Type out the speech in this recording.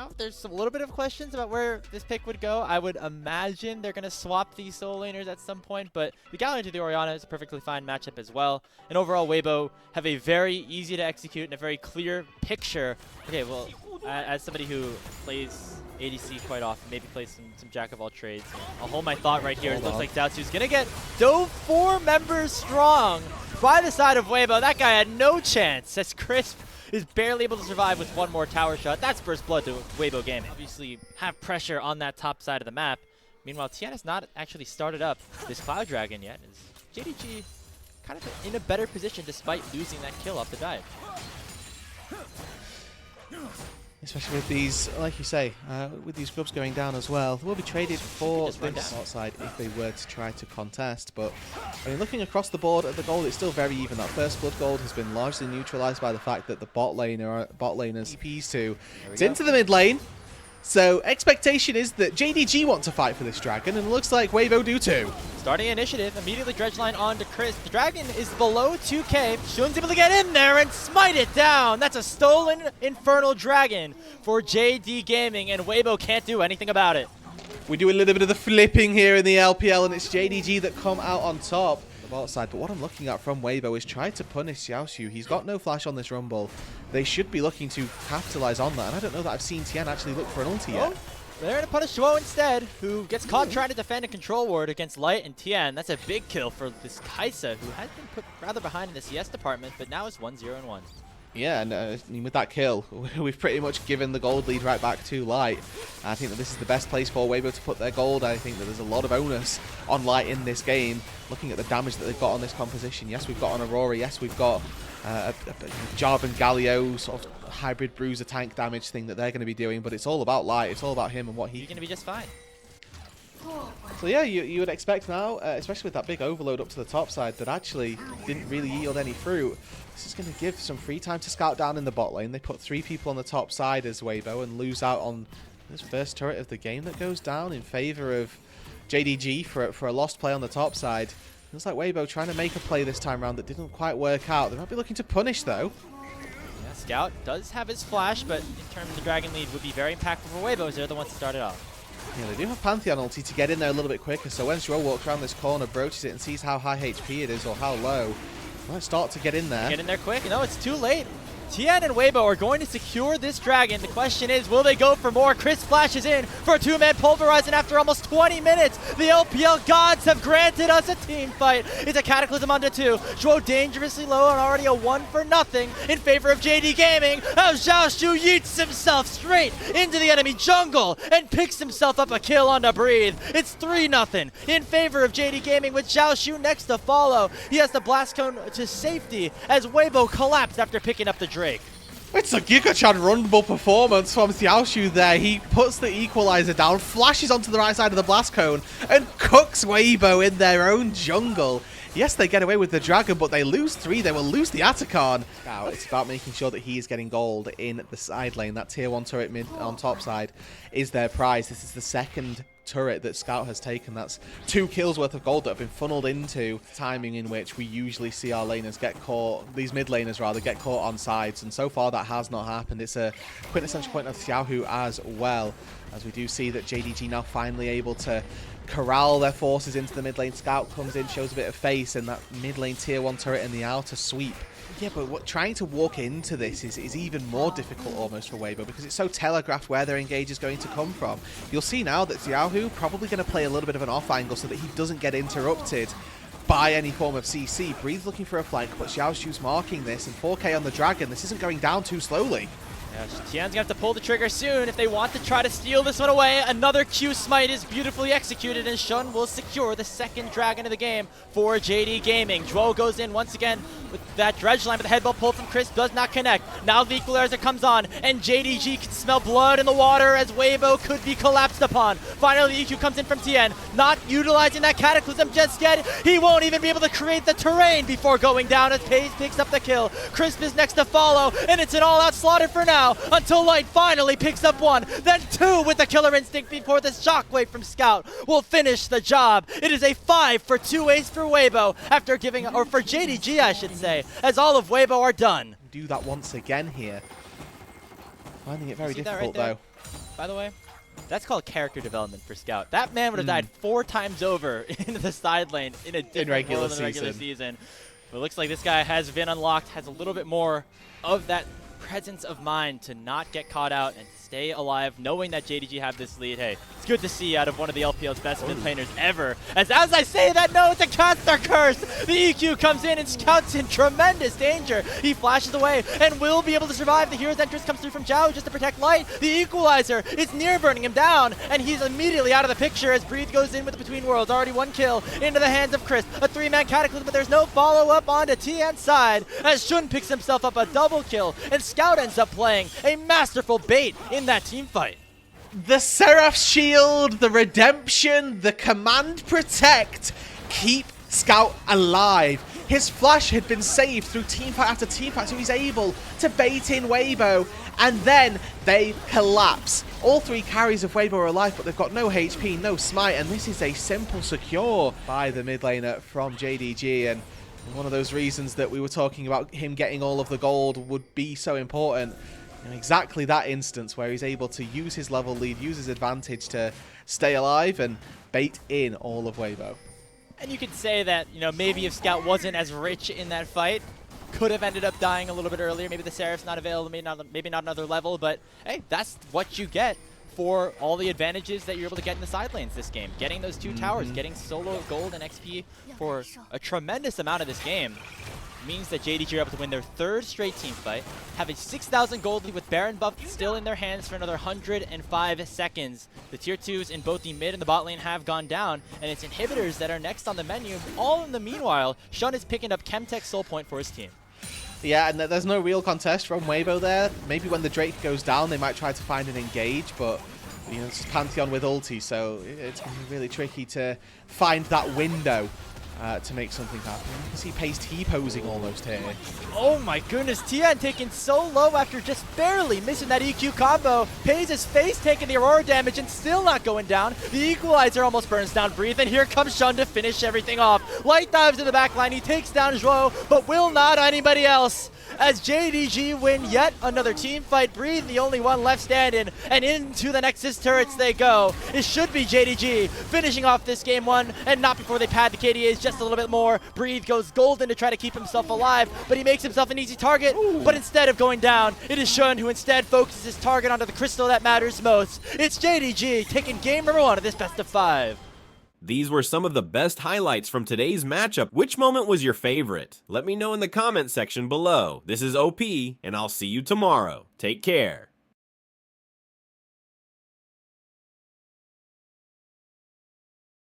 now there's a little bit of questions about where this pick would go. I would imagine they're going to swap these solo laners at some point, but the Galio to the Orianna is a perfectly fine matchup as well. And overall, Weibo have a very easy to execute and a very clear picture. Okay, well, as somebody who plays ADC quite often, maybe plays some jack of all trades, I'll hold my thought right here. It looks like Xiaochu's going to get dove 4 members strong by the side of Weibo. That guy had no chance as Crisp is barely able to survive with one more tower shot. That's first blood to Weibo Gaming. Obviously have pressure on that top side of the map. Meanwhile, Tian has not actually started up this Cloud Dragon yet. As JDG kind of in a better position despite losing that kill off the dive. Especially with these, like you say, with these grubs going down as well. They will be traded for this outside if they were to try to contest. But I mean, looking across the board at the gold, it's still very even. That first blood gold has been largely neutralized by the fact that the bot laners TPs to. It's into the mid lane. So expectation is that JDG want to fight for this dragon, and it looks like Weibo do too. Starting initiative, immediately dredge line on to Chris. The dragon is below 2k. Shun's able to get in there and smite it down. That's a stolen Infernal Dragon for JD Gaming, and Weibo can't do anything about it. We do a little bit of the flipping here in the LPL, and it's JDG that come out on top. Side, but what I'm looking at from Weibo is try to punish Xiaoxu. He's got no flash on this rumble. They should be looking to capitalize on that, and I don't know that I've seen Tian actually look for an ulti yet. They're going to punish Zhuo instead, who gets caught trying to defend a control ward against Light and Tian. That's a big kill for this Kaisa, who has been put rather behind in the CS department, but now is 1-0-1. Yeah, and I mean, with that kill, we've pretty much given the gold lead right back to Light. I think that this is the best place for Weibo to put their gold. I think that there's a lot of onus on Light in this game. Looking at the damage that they've got on this composition. Yes, we've got on Aurora. Yes, we've got a Jarvan Galio sort of hybrid bruiser tank damage thing that they're going to be doing. But it's all about Light. It's all about him and what he's going to be just fine. So yeah, you would expect now, especially with that big overload up to the top side that actually didn't really yield any fruit. This is going to give some free time to scout down in the bot lane. They put 3 people on the top side as Weibo and lose out on this first turret of the game that goes down in favor of JDG for a lost play on the top side. Looks like Weibo trying to make a play this time around that didn't quite work out. They might be looking to punish though. Yeah, Scout does have his flash, but in terms of the Dragon lead would be very impactful for Weibo as they're the ones to start it off. Yeah, they do have Pantheon ulti to get in there a little bit quicker, so when Zhuo walks around this corner, broaches it and sees how high HP it is or how low, might start to get in there. Get in there quick. No, it's too late. Tian and Weibo are going to secure this dragon. The question is, will they go for more? Chris flashes in for a 2-man pulverize, and after almost 20 minutes, the LPL gods have granted us a team fight. It's a Cataclysm under 2. Zhuo dangerously low and already a 1-for-0 in favor of JD Gaming. As Xiaoxu yeets himself straight into the enemy jungle and picks himself up a kill on the breathe. It's 3-0 in favor of JD Gaming with Xiaoxu next to follow. He has the blast cone to safety as Weibo collapsed after picking up the Drake. It's a Giga-chan rumble performance from Xiaoxu there. He puts the equalizer down, flashes onto the right side of the blast cone, and cooks Weibo in their own jungle. Yes, they get away with the dragon, but they lose 3. They will lose the Atacon. Now, it's about making sure that he is getting gold in the side lane. That tier 1 turret mid on top side is their prize. This is the second turret that Scout has taken. That's 2 kills worth of gold that have been funneled into timing in which we usually see our laners get caught, these mid laners rather, get caught on sides, and so far that has not happened. It's a quintessential point of Xiaohu as well, as we do see that JDG now finally able to corral their forces into the mid lane. Scout comes in, shows a bit of face, and that mid lane tier 1 turret in the outer sweep. Yeah, but trying to walk into this is even more difficult almost for Weibo because it's so telegraphed where their engage is going to come from. You'll see now that Xiaohu probably going to play a little bit of an off angle so that he doesn't get interrupted by any form of CC. Breathe looking for a flank, but Xiaoxu's marking this, and 4k on the dragon. This isn't going down too slowly. Yeah, Tian's going to have to pull the trigger soon if they want to try to steal this one away. Another Q smite is beautifully executed, and Shun will secure the second dragon of the game for JD Gaming. Zhuo goes in once again with that dredge line, but the headbutt pull from Chris does not connect. Now the equalizer comes on, and JDG can smell blood in the water as Weibo could be collapsed upon. Finally, the EQ comes in from Tian, not utilizing that Cataclysm just yet. He won't even be able to create the terrain before going down as Paige picks up the kill. Crisp is next to follow, and it's an all-out slaughter for now. Until Light finally picks up 1, then 2 with the killer instinct before the shockwave from Scout will finish the job. It is a 5-for-2 ace for Weibo after giving, or for JDG I should say, as all of Weibo are done. Do that once again here. Finding it very difficult though. by the way, that's called character development for Scout. That man would have died 4 times over into the side lane in a different world than the regular season. But it looks like this guy has been unlocked, has a little bit more of that presence of mind to not get caught out and stay alive, knowing that JDG have this lead. Hey, it's good to see out of one of the LPL's best mid laners ever. As I say that, no, it's a caster curse. The EQ comes in and Scout's in tremendous danger. He flashes away and will be able to survive. The hero's entrance comes through from Zhao just to protect Light. The equalizer is near burning him down, and he's immediately out of the picture as Breathe goes in with the Between Worlds. Already 1 kill into the hands of Chris. A 3-man cataclysm, but there's no follow-up onto TN's side as Shun picks himself up a double kill, and Scout ends up playing a masterful bait in that team fight. The Seraph Shield, the Redemption, the Command Protect keep Scout alive. His flash had been saved through teamfight after teamfight, so he's able to bait in Weibo, and then they collapse. All 3 carries of Weibo are alive, but they've got no HP, no smite, and this is a simple secure by the mid laner from JDG, and one of those reasons that we were talking about him getting all of the gold would be so important. In exactly that instance where he's able to use his level lead, use his advantage to stay alive and bait in all of Weibo. And you could say that, you know, maybe if Scout wasn't as rich in that fight, could have ended up dying a little bit earlier. Maybe the Seraph's not available, maybe not another level, but hey, that's what you get for all the advantages that you're able to get in the side lanes this game. Getting those 2 towers, getting solo gold and XP for a tremendous amount of this game means that JDG are able to win their 3rd straight team fight, have a 6,000 gold lead with Baron buff still in their hands for another 105 seconds. The tier 2s in both the mid and the bot lane have gone down, and it's inhibitors that are next on the menu. All in the meanwhile, Shun is picking up Chemtech soul point for his team. Yeah, and there's no real contest from Weibo there. Maybe when the Drake goes down, they might try to find an engage, but you know, it's Pantheon with ulti, so it's going to be really tricky to find that window to make something happen. You can see Pace T-posing almost here. Oh my goodness, Tian taken so low after just barely missing that EQ combo. Pays his face taking the Aurora damage and still not going down. The equalizer almost burns down Breathe, and here comes Shun to finish everything off. Light dives in the back line, he takes down Zhuo, but will not anybody else. As JDG win yet another team fight. Breathe the only one left standing, and into the Nexus turrets they go. It should be JDG finishing off this game 1, and not before they pad the KDAs just a little bit more. Breathe goes golden to try to keep himself alive, but he makes himself an easy target. But instead of going down, it is Shun who instead focuses his target onto the crystal that matters most. It's JDG taking game number 1 of this best of 5. These were some of the best highlights from today's matchup. Which moment was your favorite? Let me know in the comment section below. This is OP, and I'll see you tomorrow. Take care.